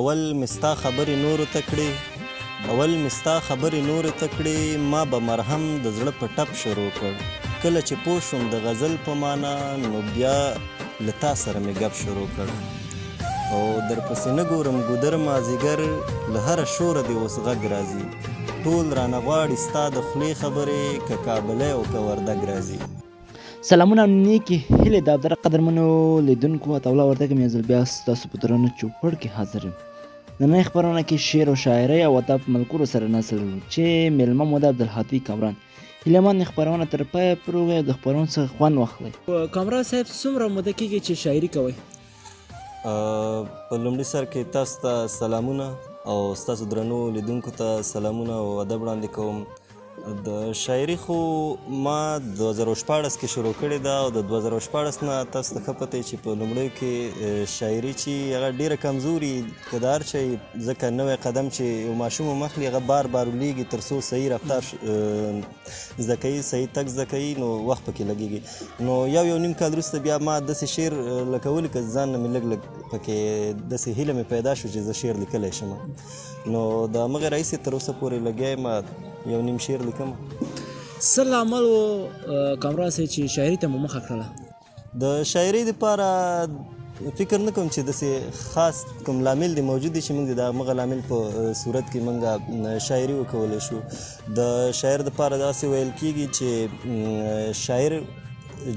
اول مستا خبرې نورو ته کړې اول مستا خبرې نورو ته کړې ما به مرهم د زړه په ټپ شروع کړ کله چې پوه شوم د غزل په معنا نو بیا له تا سره مې ګپ شروع کړ او درپسې نه ګورم ګودر مازدیګر له هره شوره دې اوس غږ راځي ټول رانه غواړي ستا د خولې خبرې که کابلی او که وردګ راځي. سلامونه او نیکې هیلې د ابدره قدرمنو لیدونکو عطاالله وردګ یم یو ځل بیا ستاسو په درانه چوپړ کې حاضر یم. نننۍ خپرونه کې شعر او شاعرۍ او ادب ملګرو سره ناست لرو چې میلمه مو د عبدالهادي کامران. هیله من خپرونه تر پایه پورې وګورئ او د خپرونې څخه خوند واخلئ. کامران صاحب څومره موده کېږي چې شاعري کوئ؟ په لومړي سر کې تاسو ته سلامونه او ستاسو درنو لیدونکو ته سلامونه او ادب وړاندې کوم. د شاعري خو ما 2014 کې شروع کړې ده او د 2014 نه تاسو ته ښه پته چې په لومړیو کې شاعري چې هغه ډېره کمزوري که د هر شی ځکه نوی قدم چې یو ماشوم مخلي هغه بار بار ولیږي تر څو صحیح رفتار زده کوي صحیح تګ زده کوي نو وخت پکې لګېږي. نو یو نیم کال وروسته بیا ما داسې شعر لکه ولیکه ځان نه مې لږ پکې داسې هیله مې پیدا شو چې زه شعر لیکلی شم نو د همغې راهیسې تر اوسه پورې لګیا یم یو نیم شعر لیکم. څه لامل و کامران صاحب چې شاعري ته مو مخه کړله؟ د شاعرۍ دپاره فکر نه کوم چې داسې خاص کوم لامل دی موجود دی چې موږ د همغه لامل په صورت کې موږ شاعري وکولی شو. د شاعر دپاره داسې ویل کېږي چې شاعر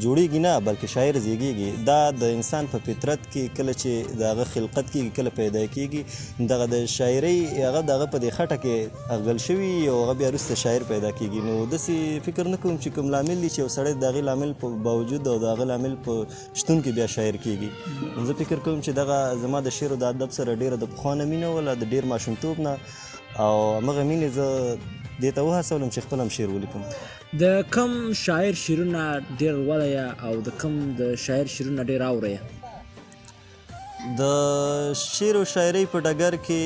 جوړیږي نه بلکې شاعر زیږیږي. دا د انسان په فطرت کې کله چې د هغه خلقت کېږي کله پیدا کېږي دغه د شاعرۍ هغه د هغه په دې خټه کې اغل شوي او هغه بیا وروسته شاعر پیدا کېږي. نو داسې فکر نه کوم چې کوم لامل دی چې یو سړی د هغې لامل په باوجود او د هغه لامل په شتون کې بیا شاعر کېږي. زه فکر کوم چې دغه زما د شعر او د ادب سره ډېره د پخوا نه مینه وله د ډېر ماشومتوب نه او همغه مینې زه دې ته وهڅولم چې خپل هم شعر ولیکم. د کم شاعر شعرونه ډېر لولئ او د کم د شاعر شعرونه ډېر اورئ؟ د شعر او شاعرۍ په ډګر کې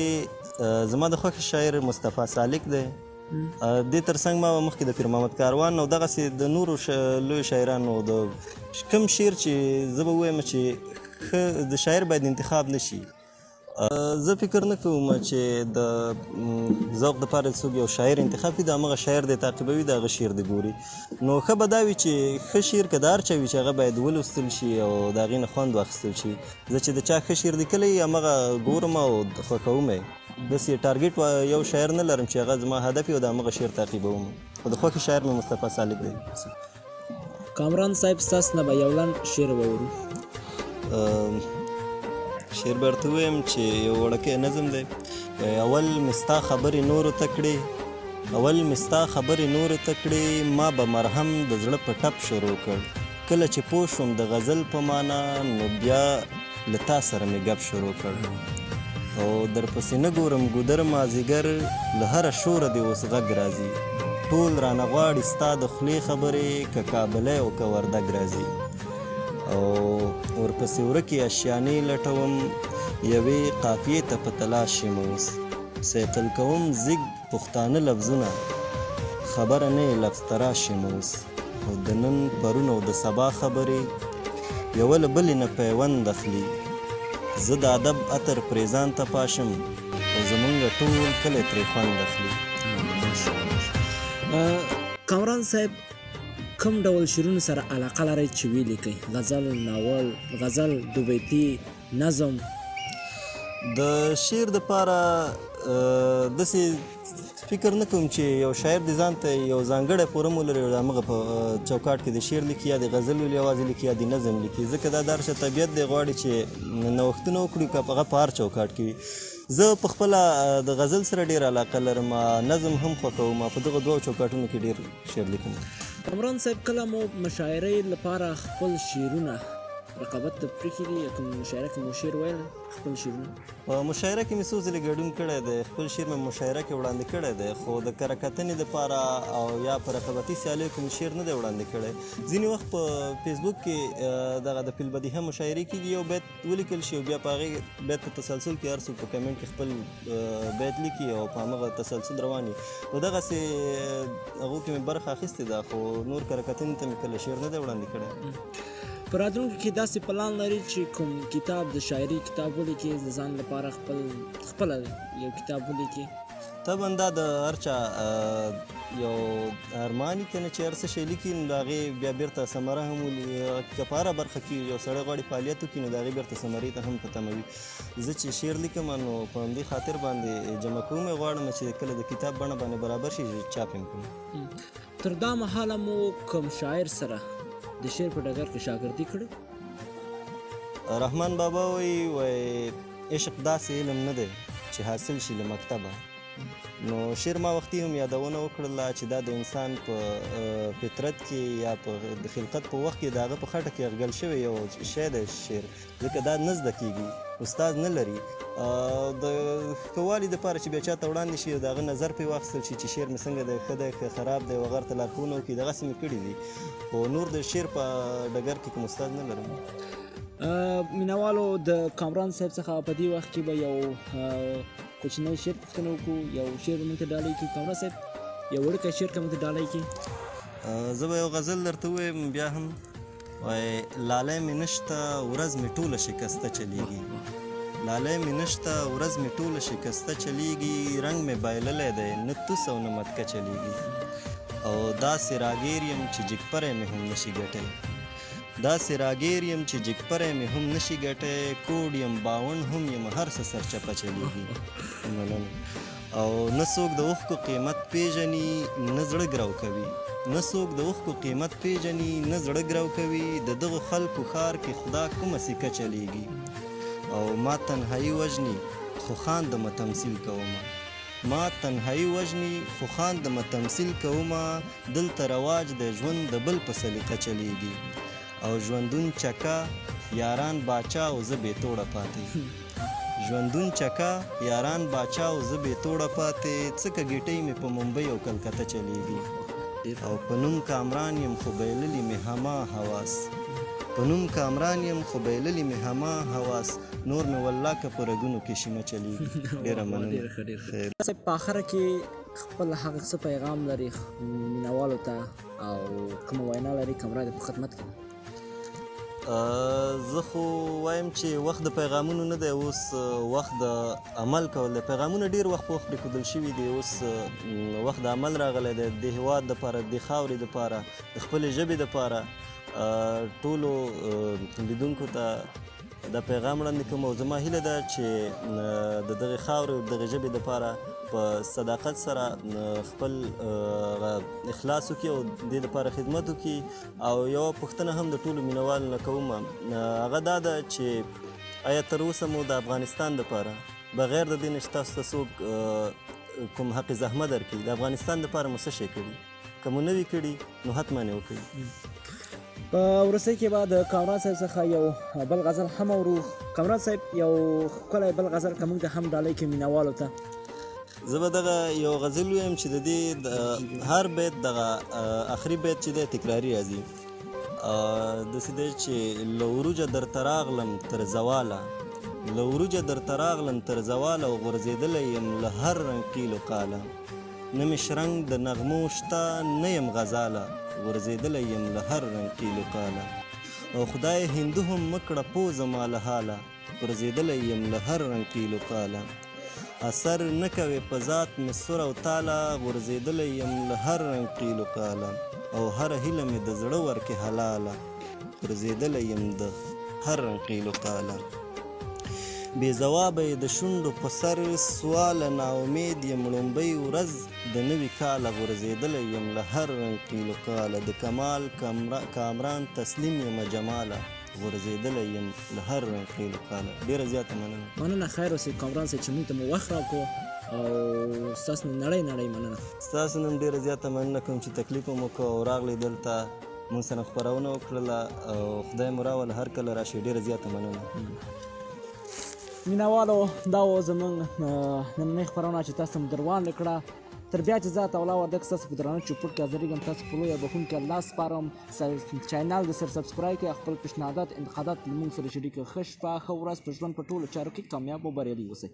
زما د خوښې شاعر مصطفی سالک دی. دې تر څنګ ما مخکې د پیر محمد کاروان او دغسې د نورو لویو شاعرانو د کم شعر چې زه به ووایم چې ښه د شاعر باید انتخاب نه شي. زه فکر نه کوم چې د ذوق دپاره څوک یو شاعر انتخاب کړي د همغه شاعر دی تعقیبوي د هغه شعر دی ګوري. نو ښه به دا وي چې ښه شعر که د هر چا وي چې هغه باید ولوستل شي او د هغې نه خوند واخیستل شي. زه چې د چا ښه شعر لیکلی همغه ګورم او خوښوم یې. داسې ټارګېټ یو شاعر نه لرم چې هغه زما هدف وي او د همغه شعر تعقیبوم. او د خوښې شاعر مې مصطفی سالک دی. کامران صاحب ستاسو نه به یو لنډ شعر وورو. شعر به ورته ووایم چې یو وړوکی نظم دی. اول مستا خبرې نورو ته کړې اول مستا خبرې نورو ته کړې ما به مرهم د زړه په ټپ شروع کړ کله چې پوه شوم د غزل په معنا نو بیا له تا سره مې ګپ شروع کړ او درپسې نه ګورم ګودر مازدیګر له هره شوره دې اوس غږ راځي ټول رانه غواړي ستا د خولې خبرې که کابلی او که وردګ راځي او ورپسې ورکې اشیانې لټوم یوې قافیې ته په تلاش یم اوس سیقل کوم زیږ پښتانه لفظونه خبره نه یې لفظ تراش یم اوس او د نن پرون او د سبا خبرې یوه له بلې نه پیوند اخلي زه د ادب عطر پرې ځان ته پاشم او زمونږ ټول کلی ترې خوند اخلي. کامران صاحب کوم ډول شعرونو سره علاقه لرئ چې ولیکئ؟ غزل، ناول، غزل، دوبیتي، نظم؟ د شعر دپاره داسې فکر نه کوم چې یو شاعر د ځان ته یو ځانګړی فورم ولري او د همغه په چوکاټ کې د شعر لیکي یا د غزل ولي یوازې لیکي یا د نظم لیکي ځکه دا د هر چا طبیعت دی غواړي چې نوښتونه وکړي که هغه په هر چوکاټ کې وي. زه په خپله د غزل سره ډېر علاقه لرم نظم هم خوښوم په دغه دوو چوکاټونو کې ډېر شعر لیکم. کامران صاحب کله مو مشاعرۍ لپاره خپل شعرونه رقابت ته پرېښي دي؟ کوم مشاعره کې مو شعر ویل خپل شعرونه؟ په مشاعره کې مې څو ځلې ګډون کړی دی خپل شعر مې مشاعره کې وړاندې کړی دی خو د کره کتنې دپاره او یا په رقابتي سیالیو کې مې شعر نه دی وړاندې کړی. ځینې وخت په فیسبوک کې دغه د فیلبدیهه مشاعرې کېږي یو بیت ولیکل شي او بیا په هغې بیت په تسلسل کې هر څوک په کمنټ کې خپل بیت لیکي او په همغه تسلسل روان وي نو دغسې هغو کې مې برخه اخیستې ده خو نور کره کتنې ته مې کله شعر نه دی وړاندې کړی. په راتلونکي کې داسې پلان لري چې کوم کتاب د شاعري کتاب ولیکي د ځان لپاره خپله یو کتاب ولیکي؟ طبعا دا د هر چا یو ارمان وي که نه چې هر څه شی لیکي نو د هغې بیا بیرته ثمره هم ولي که په هره برخه کې یو سړی غواړي فعالیت وکړي نو د هغې بیرته ثمرې ته هم په تمه وي. زه چې شعر لیکم نو په همدې خاطر باندې جمع کوم یې غواړم چې کله د کتاب بڼه باندې برابر شي چاپ یې کړم. تر دا مهاله مو کوم شاعر سره د شعر په ډګر کې شاګردي کړې؟ رحمان بابا وایي عشق داسې علم نه دی چې حاصل شي له مکتبه. نو شعر ما وختي هم یادونه وکړله چې دا د انسان په فطرت کې یا په د خلقت په وخت کې د هغه په خټه کې اغږل شوی یو شی دی شعر، ځکه دا نه زده کېږي، استاد نه لري. د ښه والي دپاره چې بیا چاته وړاندې شي او د هغه نظر پرې واخیستل شي چې شعر مې څنګه دی، ښه دی که خراب دی، وغیره ته لارښوونه وکړي، دغسې مې کړي دي. خو نور د شعر په ډګر کې کوم استاد نه لرم. مینوالو د کامران صاحب څخه په دې وخت کې به یو کوچنی شعر پوښتنه وکړو، یو شعر به موږ ته ډالۍ کړي. کامران صاحب یو وړوکی شعر که موږ ته ډالۍ کړي؟ زه به یو غزل درته ووایم بیا هم. وایي لالی مې نشته ورځ مې ټوله شکسته چلیږي، لالی مې نشته ورځ مې ټوله شکسته چلیږي، رنګ مې بایللی دی نه توس او نه متکه چلیږي، او داسې راګیر یم چې جګپری مې هم نشي ګټی، داسې راګیر یم چې جګپری مې هم نشي ګټی، کوډ یم باون هم یم هر څه سرچپه چلیږي. مننه. او نه څوک د اوښکو قیمت پیژني نه زړه ګرو کوي، نه څوک د اوښکو قیمت پیژني نه زړه ګرو کوي، د دغو خلکو ښار کې خدا کومه سکه چلیږي، او ما تنهایی وژني خو خاندمه تمثیل کومه، ما تنهایی وژني خو خاندمه تمثیل کومه، دلته رواج د ژوند د بل په سلیقه چلیږي، او ژوندون چکه یاران باچا او زه بې توړه پاتې، ژوندون چکه یاران باچا او زه بې توړه پاتې، څه که ګیټۍ مې په ممبۍ او کلکته چلیږي، او په نوم کامران یم خو بایللي مې هما حواس، په نوم کامران یم خو بایللي مې هما حواس، نور مې والله که په رګونو کې شیمه چلیږي. ډېره مننه. صاحب په آخره کې خپل هغه څه پیغام لري مینوالو ته او کومه وینا لري کامران په خدمت کې؟ زه خو وایم چې وخت د پیغامونو نه دی، اوس وخت د عمل کول دی. پیغامونه ډېر وخت په وخت پرېښودل شوي دي، اوس وخت د عمل راغلی دی. د هېواد دپاره، د خاورې دپاره، د خپلې ژبې دپاره ټولو لیدونکو ته دا پیغام وړاندې کوم، او زما هیله ده چې د دغې خاورې او دغې ژبې دپاره په صداقت سره خپل اخلاص وکړي او دې دپاره خدمت وکړي. او یوه پوښتنه هم د ټولو مینوالو نه کوم، هغه دا ده چې آیا تر اوسه مو د افغانستان دپاره بغیر د دې نه چې تاسو ته څوک کوم حق زحمه درکړي، د افغانستان دپاره مو څه شی کړي؟ که مو نه وي کړي نو حتما یې وکړي. په وروستۍ کې به د کامران صاحب څخه یو بل غزل هم اورو. کامران صاحب یو ښکلی بل غزل که موږ ته هم ډالۍ کړي مینوالو ته؟ زه به دغه یو غزل ویم چې د دې هر بیت دغه آخري بیت چې دی تکراري راځي. داسې دی چې له وروجه درته راغلم تر زواله، له وروجه درته راغلم تر زواله، او غورځېدلی یم له هر رنګ قیل و قاله، نه مې شرنګ د نغمو شته نه یم غزاله، غورځېدلی یم له هر رنګ قیل و قاله، او خدای هندو هم مه کړه پوه زما له حاله، غورځېدلی یم له هر رنګ قیل و قاله، اثر نه کوې په ذات مې سور او تاله، غورځېدلی یم له هر رنګ قیل و قاله، او هره هیله مې د زړه ورکې حلاله، غورځېدلی یم د هر رنګ قیل و قاله، بې ځوابه یې د شونډو په سر سواله، ناامید یم لومبۍ ورځ د نوي کاله، غورځېدلی یم له هر رنګ قیل و قاله، د کمال کامران تسلیم یم جماله، غورځېدلی یم له هر رنګ قیل و قاله. ډېره زیاته مننه. مننه خیر اوسئ کامران صاحب چې موږ ته مو وخت راکړو، او ستاسو نه نړۍ مننه. ستاسو نه هم ډېره زیاته مننه کوم چې تکلیف مو وکړو او راغلی دلته موږ سره خپرونه وکړله، او خدای مو راوله هر کله راشئ. ډېره زیاته مننه. مینوالو دا و زموږ نننۍ خپرونه چې تاسو مو دروانده کړه. تر بیا چې زه عطاالله وردګ ستاسو په درانه چوپړ کې حاضرېږم، تاسو په لویه بخښونکي الله سپارم. چینل د سر سبسکرایب کړئ، خپل پیشنهادات انتقادات له موږ سره شریک کړئ. ښه شپه، ښه ورځ، په ژوند په ټولو چارو کې کامیاب او بریالي اوسئ.